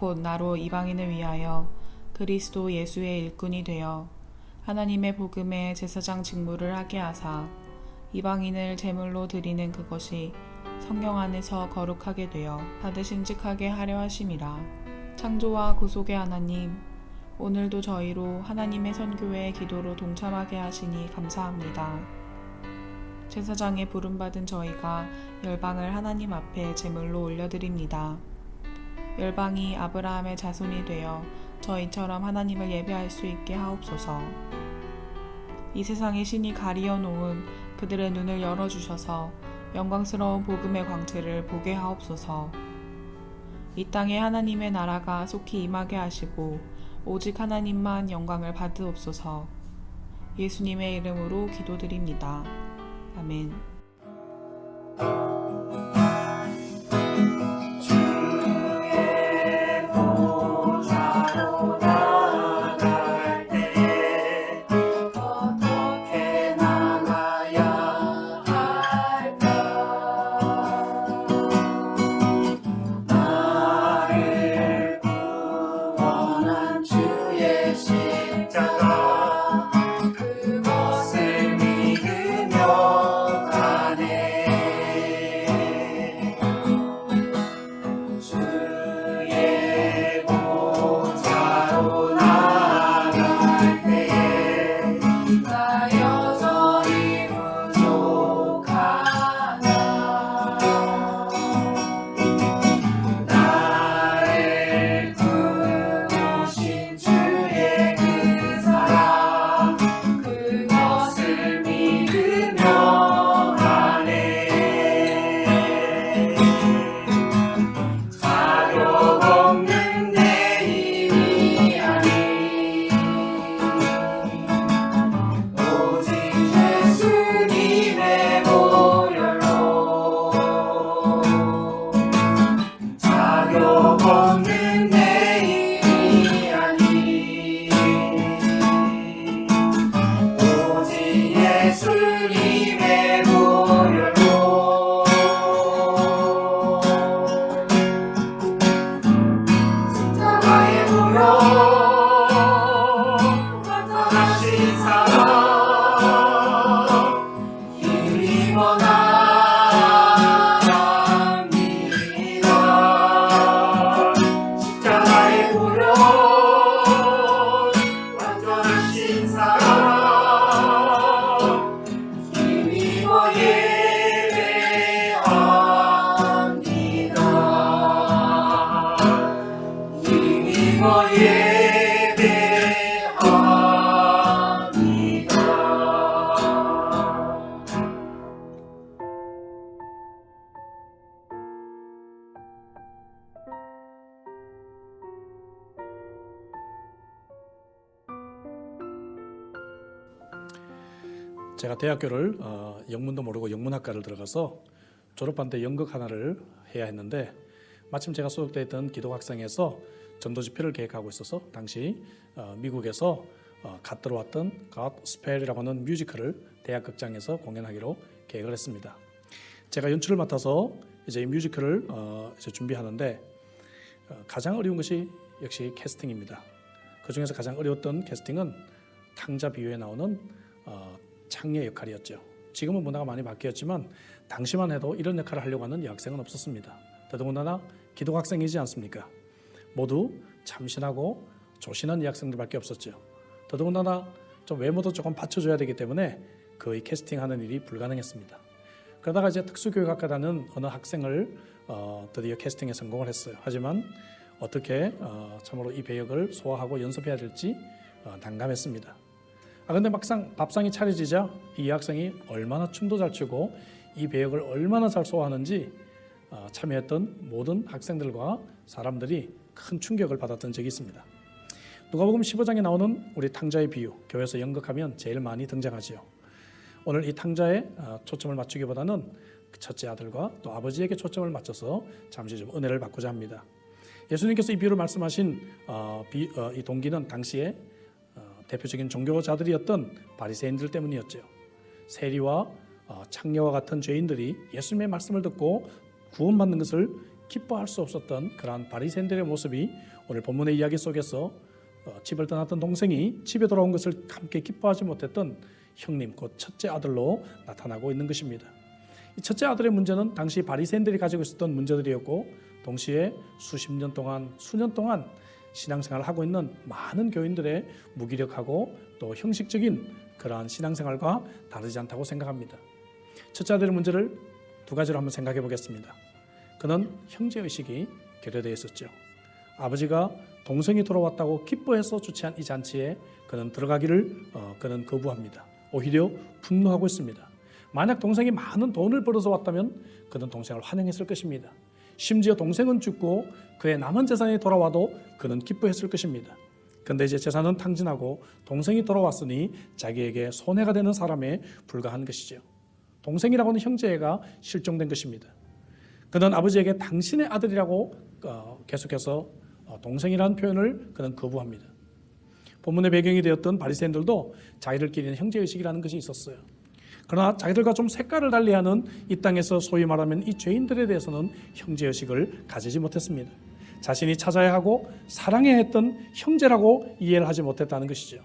곧 나로 이방인을 위하여 그리스도 예수의 일꾼이 되어 하나님의 복음의 제사장 직무를 하게 하사 이방인을 제물로 드리는 그것이 성령 안에서 거룩하게 되어 받으심직하게 하려 하심이라. 창조와 구속의 하나님, 오늘도 저희로 하나님의 선교의 기도로 동참하게 하시니 감사합니다. 제사장에 부름받은 저희가 열방을 하나님 앞에 제물로 올려드립니다. 열방이 아브라함의 자손이 되어 저희처럼 하나님을 예배할 수 있게 하옵소서. 이 세상의 신이 가리어 놓은 그들의 눈을 열어주셔서 영광스러운 복음의 광채를 보게 하옵소서. 이 땅에 하나님의 나라가 속히 임하게 하시고 오직 하나님만 영광을 받으옵소서. 예수님의 이름으로 기도드립니다. 아멘. 제가 대학교를 영문도 모르고 영문학과를 들어가서 졸업한 때 연극 하나를 해야 했는데 마침 제가 소속되어 있던 기독학생에서 전도 집회를 계획하고 있어서 당시 미국에서 갓 들어왔던 God Spell이라고 하는 뮤지컬을 대학 극장에서 공연하기로 계획을 했습니다. 제가 연출을 맡아서 이제 이 뮤지컬을 이제 준비하는데 가장 어려운 것이 역시 캐스팅입니다. 그 중에서 가장 어려웠던 캐스팅은 탕자 비유에 나오는 창녀 역할이었죠. 지금은 문화가 많이 바뀌었지만 당시만 해도 이런 역할을 하려고 하는 여학생은 없었습니다. 더더군다나 기독학생이지 않습니까? 모두 참신하고 조신한 여학생들밖에 없었죠. 더더군다나 좀 외모도 조금 받쳐줘야 되기 때문에 거의 캐스팅하는 일이 불가능했습니다. 그러다가 이제 특수교육학과 다는 어느 학생을 드디어 캐스팅에 성공을 했어요. 하지만 어떻게 참으로 이 배역을 소화하고 연습해야 될지 난감했습니다. 그런데 막상 밥상이 차려지자 이 여학생이 얼마나 춤도 잘 추고 이 배역을 얼마나 잘 소화하는지 참여했던 모든 학생들과 사람들이 큰 충격을 받았던 적이 있습니다. 누가복음 15장에 나오는 우리 탕자의 비유, 교회에서 연극하면 제일 많이 등장하지요. 오늘 이 탕자에 초점을 맞추기보다는 첫째 아들과 또 아버지에게 초점을 맞춰서 잠시 좀 은혜를 받고자 합니다. 예수님께서 이 비유를 말씀하신 이 동기는 당시에 대표적인 종교자들이었던 바리새인들 때문이었죠. 세리와 창녀와 같은 죄인들이 예수님의 말씀을 듣고 구원받는 것을 기뻐할 수 없었던 그러한 바리새인들의 모습이 오늘 본문의 이야기 속에서 집을 떠났던 동생이 집에 돌아온 것을 함께 기뻐하지 못했던 형님, 곧 첫째 아들로 나타나고 있는 것입니다. 이 첫째 아들의 문제는 당시 바리새인들이 가지고 있었던 문제들이었고, 동시에 수십 년 동안, 수년 동안 신앙생활을 하고 있는 많은 교인들의 무기력하고 또 형식적인 그러한 신앙생활과 다르지 않다고 생각합니다. 첫째 아들의 문제를 두 가지로 한번 생각해 보겠습니다. 그는 형제의식이 결여되어 있었죠. 아버지가 동생이 돌아왔다고 기뻐해서 주최한 이 잔치에 그는 들어가기를 그는 거부합니다. 오히려 분노하고 있습니다. 만약 동생이 많은 돈을 벌어서 왔다면 그는 동생을 환영했을 것입니다. 심지어 동생은 죽고 그의 남은 재산이 돌아와도 그는 기뻐했을 것입니다. 그런데 이제 재산은 탕진하고 동생이 돌아왔으니 자기에게 손해가 되는 사람에 불과한 것이죠. 동생이라고 하는 형제가 실종된 것입니다. 그는 아버지에게 당신의 아들이라고 계속해서 동생이라는 표현을 그는 거부합니다. 본문의 배경이 되었던 바리새인들도 자기들끼리는 형제의식이라는 것이 있었어요. 그러나 자기들과 좀 색깔을 달리하는 이 땅에서 소위 말하면 이 죄인들에 대해서는 형제의식을 가지지 못했습니다. 자신이 찾아야 하고 사랑해야 했던 형제라고 이해를 하지 못했다는 것이죠.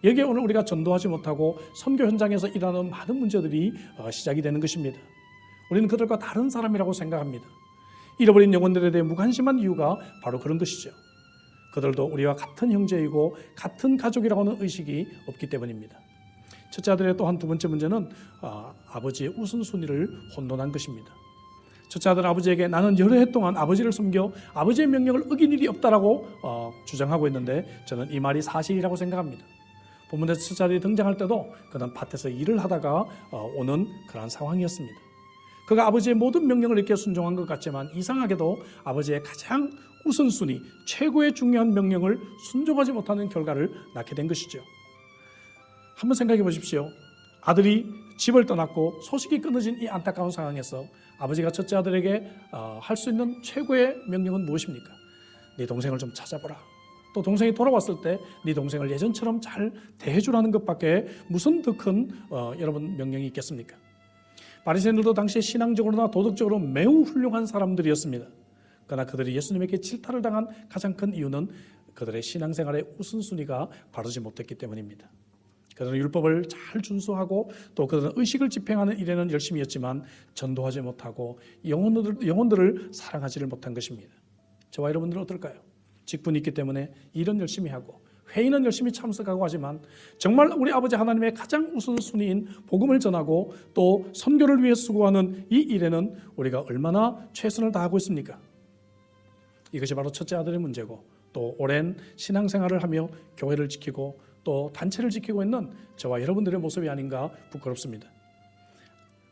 여기에 오늘 우리가 전도하지 못하고 선교 현장에서 일어나는 많은 문제들이 시작이 되는 것입니다. 우리는 그들과 다른 사람이라고 생각합니다. 잃어버린 영혼들에 대해 무관심한 이유가 바로 그런 것이죠. 그들도 우리와 같은 형제이고 같은 가족이라고 하는 의식이 없기 때문입니다. 첫째 아들의 또한 두 번째 문제는 아버지의 우선순위를 혼돈한 것입니다. 첫째 아들은 아버지에게 나는 여러 해 동안 아버지를 섬겨 아버지의 명령을 어긴 일이 없다라고 주장하고 있는데, 저는 이 말이 사실이라고 생각합니다. 본문에서 첫째 아들이 등장할 때도 그는 밭에서 일을 하다가 오는 그런 상황이었습니다. 그가 아버지의 모든 명령을 이렇게 순종한 것 같지만 이상하게도 아버지의 가장 우선순위, 최고의 중요한 명령을 순종하지 못하는 결과를 낳게 된 것이죠. 한번 생각해 보십시오. 아들이 집을 떠났고 소식이 끊어진 이 안타까운 상황에서 아버지가 첫째 아들에게 할 수 있는 최고의 명령은 무엇입니까? 네 동생을 좀 찾아보라. 또 동생이 돌아왔을 때 네 동생을 예전처럼 잘 대해주라는 것밖에 무슨 더 큰 여러분 명령이 있겠습니까? 바리새인들도 당시에 신앙적으로나 도덕적으로 매우 훌륭한 사람들이었습니다. 그러나 그들이 예수님에게 질타를 당한 가장 큰 이유는 그들의 신앙생활의 우선순위가 바르지 못했기 때문입니다. 그들은 율법을 잘 준수하고 또 그들은 의식을 집행하는 일에는 열심히 했지만 전도하지 못하고 영혼들을 사랑하지를 못한 것입니다. 저와 여러분들은 어떨까요? 직분이 있기 때문에 일은 열심히 하고 회의는 열심히 참석하고 하지만 정말 우리 아버지 하나님의 가장 우선순위인 복음을 전하고 또 선교를 위해 수고하는 이 일에는 우리가 얼마나 최선을 다하고 있습니까? 이것이 바로 첫째 아들의 문제고, 또 오랜 신앙생활을 하며 교회를 지키고 또 단체를 지키고 있는 저와 여러분들의 모습이 아닌가 부끄럽습니다.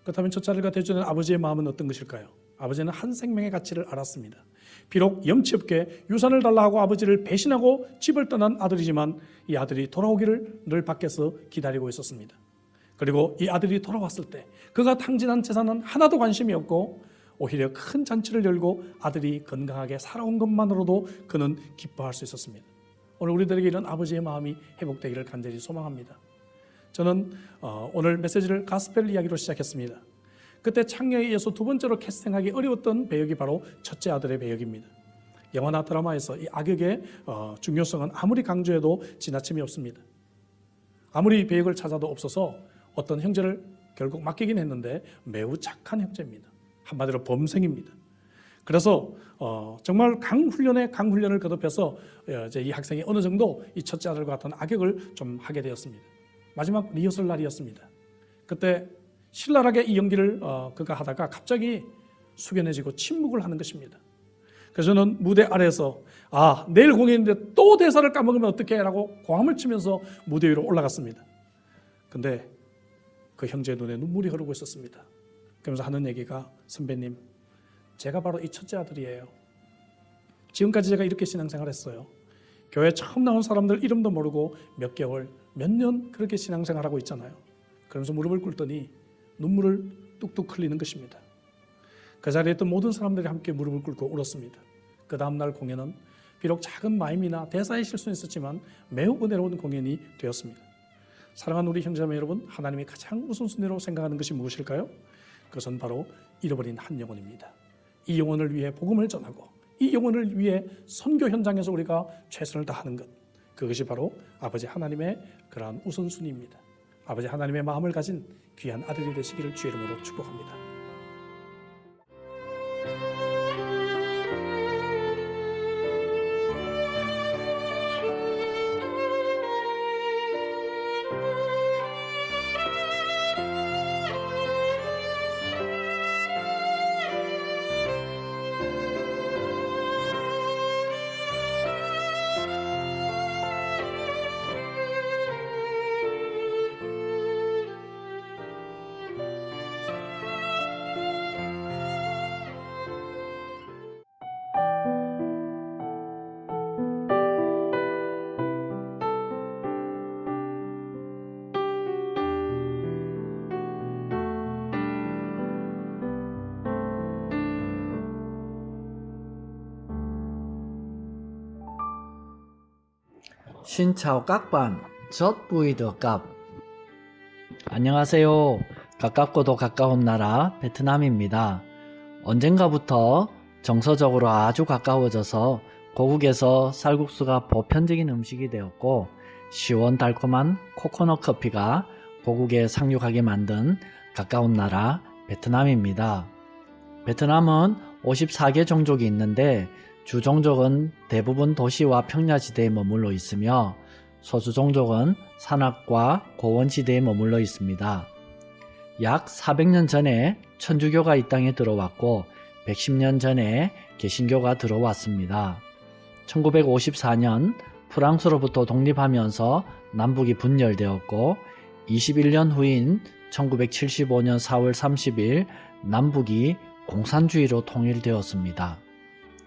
그렇다면 첫째 아들과 대조된 아버지의 마음은 어떤 것일까요? 아버지는 한 생명의 가치를 알았습니다. 비록 염치 없게 유산을 달라 하고 아버지를 배신하고 집을 떠난 아들이지만 이 아들이 돌아오기를 늘 밖에서 기다리고 있었습니다. 그리고 이 아들이 돌아왔을 때 그가 탕진한 재산은 하나도 관심이 없고 오히려 큰 잔치를 열고 아들이 건강하게 살아온 것만으로도 그는 기뻐할 수 있었습니다. 오늘 우리들에게 이런 아버지의 마음이 회복되기를 간절히 소망합니다. 저는 오늘 메시지를 가스펠 이야기로 시작했습니다. 그때 창녀에 의해서 두 번째로 캐스팅하기 어려웠던 배역이 바로 첫째 아들의 배역입니다. 영화나 드라마에서 이 악역의 중요성은 아무리 강조해도 지나침이 없습니다. 아무리 배역을 찾아도 없어서 어떤 형제를 결국 맡기긴 했는데 매우 착한 형제입니다. 한마디로 범생입니다. 그래서 정말 강훈련에 강훈련을 거듭해서 이제 이 학생이 어느 정도 이 첫째 아들과 같은 악역을 좀 하게 되었습니다. 마지막 리허설 날이었습니다. 그때 신랄하게 이 연기를 그가 하다가 갑자기 숙연해지고 침묵을 하는 것입니다. 그래서 저는 무대 아래에서 내일 공연인데 또 대사를 까먹으면 어떡해 라고 고함을 치면서 무대 위로 올라갔습니다. 근데 그 형제의 눈에 눈물이 흐르고 있었습니다. 그러면서 하는 얘기가, 선배님, 제가 바로 이 첫째 아들이에요. 지금까지 제가 이렇게 신앙생활했어요. 교회 처음 나온 사람들 이름도 모르고 몇 개월, 몇 년 그렇게 신앙생활하고 있잖아요. 그러면서 무릎을 꿇더니 눈물을 뚝뚝 흘리는 것입니다. 그 자리에 있던 모든 사람들이 함께 무릎을 꿇고 울었습니다. 그 다음날 공연은 비록 작은 마임이나 대사의 실수는 있었지만 매우 은혜로운 공연이 되었습니다. 사랑하는 우리 형제자매 여러분, 하나님이 가장 우선순위로 생각하는 것이 무엇일까요? 그것은 바로 잃어버린 한 영혼입니다. 이 영혼을 위해 복음을 전하고 이 영혼을 위해 선교 현장에서 우리가 최선을 다하는 것, 그것이 바로 아버지 하나님의 그러한 우선순위입니다. 아버지 하나님의 마음을 가진 귀한 아들이 되시기를 주의 이름으로 축복합니다. Xin chào các bạn, rất vui được gặp. 안녕하세요. 가깝고도 가까운 나라 베트남입니다. 언젠가부터 정서적으로 아주 가까워져서 고국에서 쌀국수가 보편적인 음식이 되었고 시원달콤한 코코넛 커피가 고국에 상륙하게 만든 가까운 나라 베트남입니다. 베트남은 54개 종족이 있는데 주 종족은 대부분 도시와 평야지대에 머물러 있으며 소수 종족은 산악과 고원지대에 머물러 있습니다. 약 400년 전에 천주교가 이 땅에 들어왔고 110년 전에 개신교가 들어왔습니다. 1954년 프랑스로부터 독립하면서 남북이 분열되었고 21년 후인 1975년 4월 30일 남북이 공산주의로 통일되었습니다.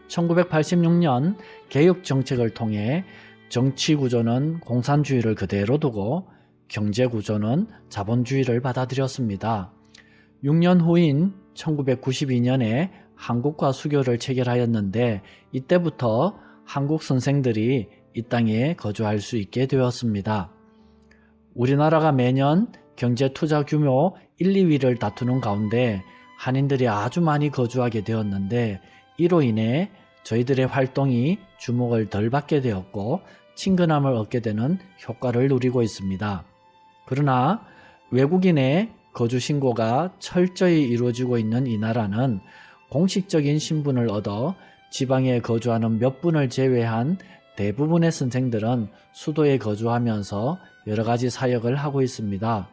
1986년 개혁정책을 통해 정치구조는 공산주의를 그대로 두고 경제구조는 자본주의를 받아들였습니다. 6년 후인 1992년에 한국과 수교를 체결하였는데 이때부터 한국 선생들이 이 땅에 거주할 수 있게 되었습니다. 우리나라가 매년 경제 투자 규모 1, 2위를 다투는 가운데 한인들이 아주 많이 거주하게 되었는데 이로 인해 저희들의 활동이 주목을 덜 받게 되었고 친근함을 얻게 되는 효과를 누리고 있습니다. 그러나 외국인의 거주 신고가 철저히 이루어지고 있는 이 나라는 공식적인 신분을 얻어 지방에 거주하는 몇 분을 제외한 대부분의 선생들은 수도에 거주하면서 여러 가지 사역을 하고 있습니다.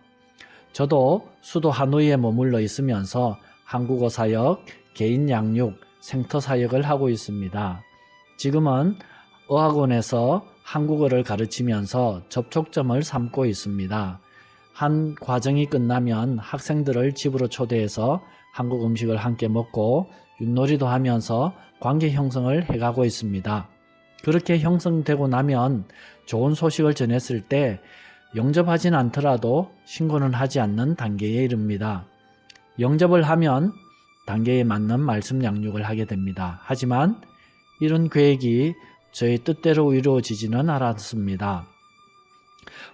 저도 수도 하노이에 머물러 있으면서 한국어 사역, 개인 양육, 생터 사역을 하고 있습니다. 지금은 어학원에서 한국어를 가르치면서 접촉점을 삼고 있습니다. 한 과정이 끝나면 학생들을 집으로 초대해서 한국 음식을 함께 먹고 윷놀이도 하면서 관계 형성을 해가고 있습니다. 그렇게 형성되고 나면 좋은 소식을 전했을 때 영접하진 않더라도 신고는 하지 않는 단계에 이릅니다. 영접을 하면 단계에 맞는 말씀 양육을 하게 됩니다. 하지만 이런 계획이 저희 뜻대로 이루어지지는 않았습니다.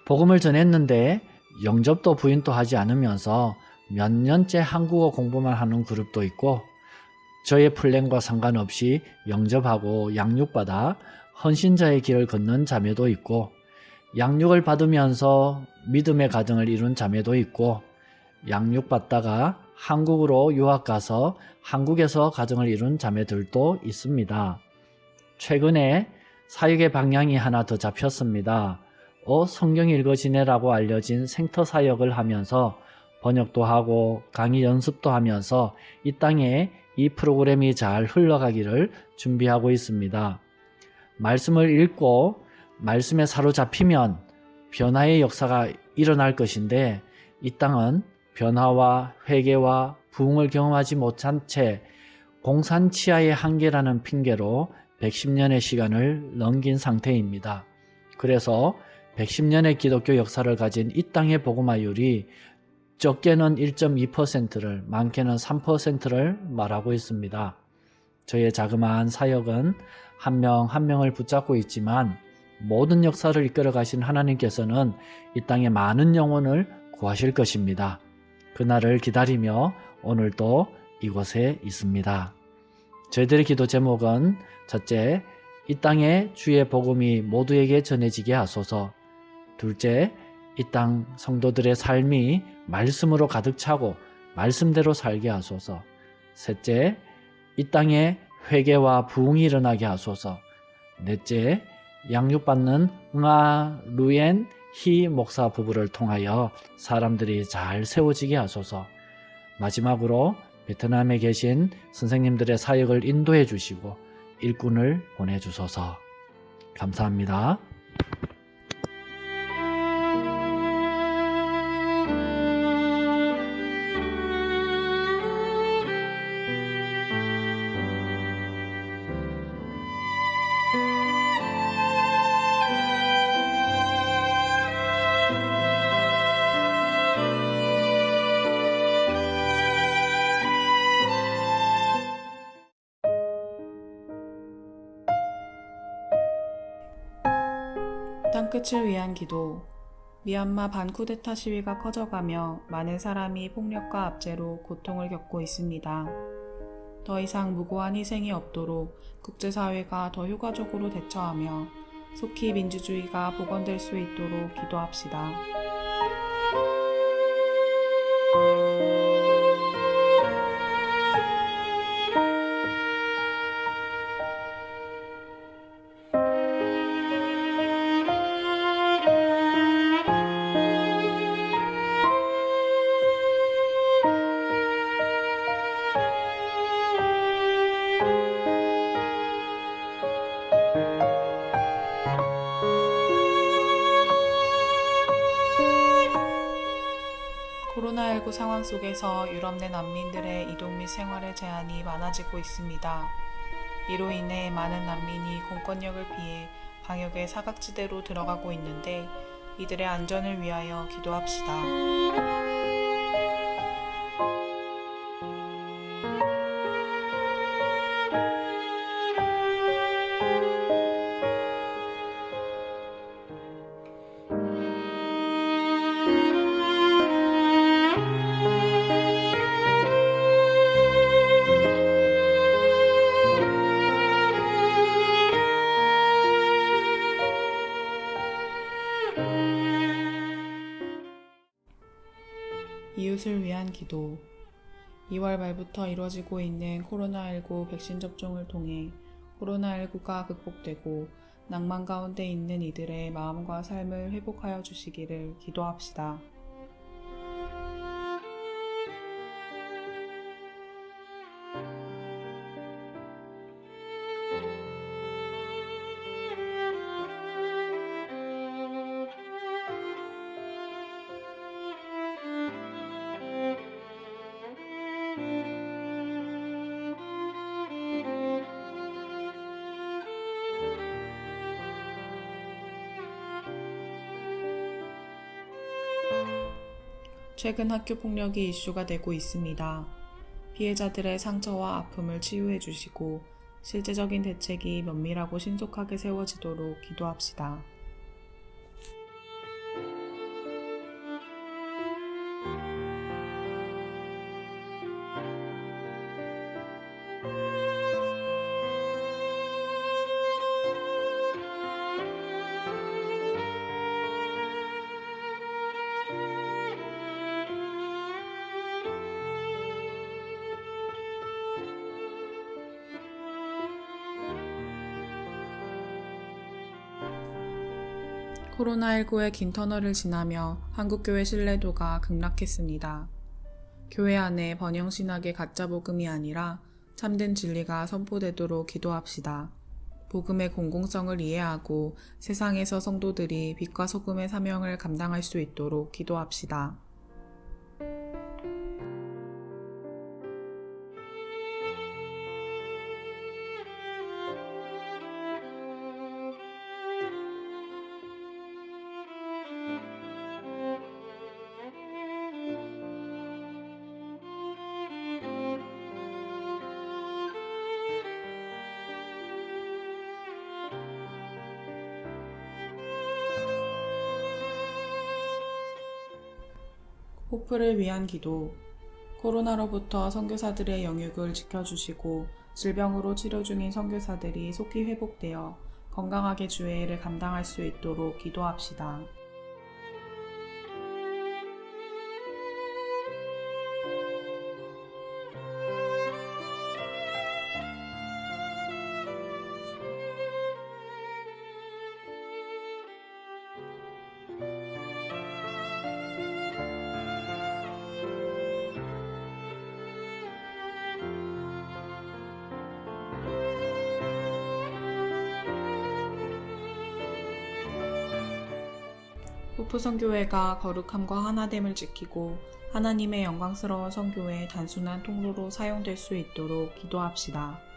복음을 전했는데 영접도 부인도 하지 않으면서 몇 년째 한국어 공부만 하는 그룹도 있고 저의 플랜과 상관없이 영접하고 양육받아 헌신자의 길을 걷는 자매도 있고 양육을 받으면서 믿음의 가정을 이룬 자매도 있고 양육받다가 한국으로 유학 가서 한국에서 가정을 이룬 자매들도 있습니다. 최근에 사역의 방향이 하나 더 잡혔습니다. 성경 읽어 지내라고 알려진 생터 사역을 하면서 번역도 하고 강의 연습도 하면서 이 땅에 이 프로그램이 잘 흘러가기를 준비하고 있습니다. 말씀을 읽고 말씀에 사로잡히면 변화의 역사가 일어날 것인데 이 땅은 변화와 회개와 부흥을 경험하지 못한 채 공산치하의 한계라는 핑계로 110년의 시간을 넘긴 상태입니다. 그래서 110년의 기독교 역사를 가진 이 땅의 복음화율이 적게는 1.2%를 많게는 3%를 말하고 있습니다. 저의 자그마한 사역은 한 명 한 명을 붙잡고 있지만 모든 역사를 이끌어 가신 하나님께서는 이 땅에 많은 영혼을 구하실 것입니다. 그날을 기다리며 오늘도 이곳에 있습니다. 저희들의 기도 제목은 첫째, 이 땅에 주의 복음이 모두에게 전해지게 하소서. 둘째, 이 땅 성도들의 삶이 말씀으로 가득 차고 말씀대로 살게 하소서. 셋째, 이 땅에 회개와 부흥이 일어나게 하소서. 넷째, 양육받는 응아 루엔 히 목사 부부를 통하여 사람들이 잘 세워지게 하소서. 마지막으로 베트남에 계신 선생님들의 사역을 인도해 주시고 일꾼을 보내주소서. 감사합니다. 땅끝을 위한 기도. 미얀마 반쿠데타 시위가 커져가며 많은 사람이 폭력과 압제로 고통을 겪고 있습니다. 더 이상 무고한 희생이 없도록 국제사회가 더 효과적으로 대처하며 속히 민주주의가 복원될 수 있도록 기도합시다. 코로나19 상황 속에서 유럽 내 난민들의 이동 및 생활의 제한이 많아지고 있습니다. 이로 인해 많은 난민이 공권력을 피해 방역의 사각지대로 들어가고 있는데 이들의 안전을 위하여 기도합시다. 이웃을 위한 기도. 2월 말부터 이뤄지고 있는 코로나19 백신 접종을 통해 코로나19가 극복되고 낭만 가운데 있는 이들의 마음과 삶을 회복하여 주시기를 기도합시다. 최근 학교 폭력이 이슈가 되고 있습니다. 피해자들의 상처와 아픔을 치유해 주시고 실제적인 대책이 면밀하고 신속하게 세워지도록 기도합시다. 코로나19의 긴 터널을 지나며 한국교회 신뢰도가 급락했습니다. 교회 안에 번영신학의 가짜 복음이 아니라 참된 진리가 선포되도록 기도합시다. 복음의 공공성을 이해하고 세상에서 성도들이 빛과 소금의 사명을 감당할 수 있도록 기도합시다. 호프를 위한 기도. 코로나로부터 선교사들의 영육을 지켜주시고 질병으로 치료 중인 선교사들이 속히 회복되어 건강하게 주의 일을 감당할 수 있도록 기도합시다. 호프선교회가 거룩함과 하나됨을 지키고 하나님의 영광스러운 선교의 단순한 통로로 사용될 수 있도록 기도합시다.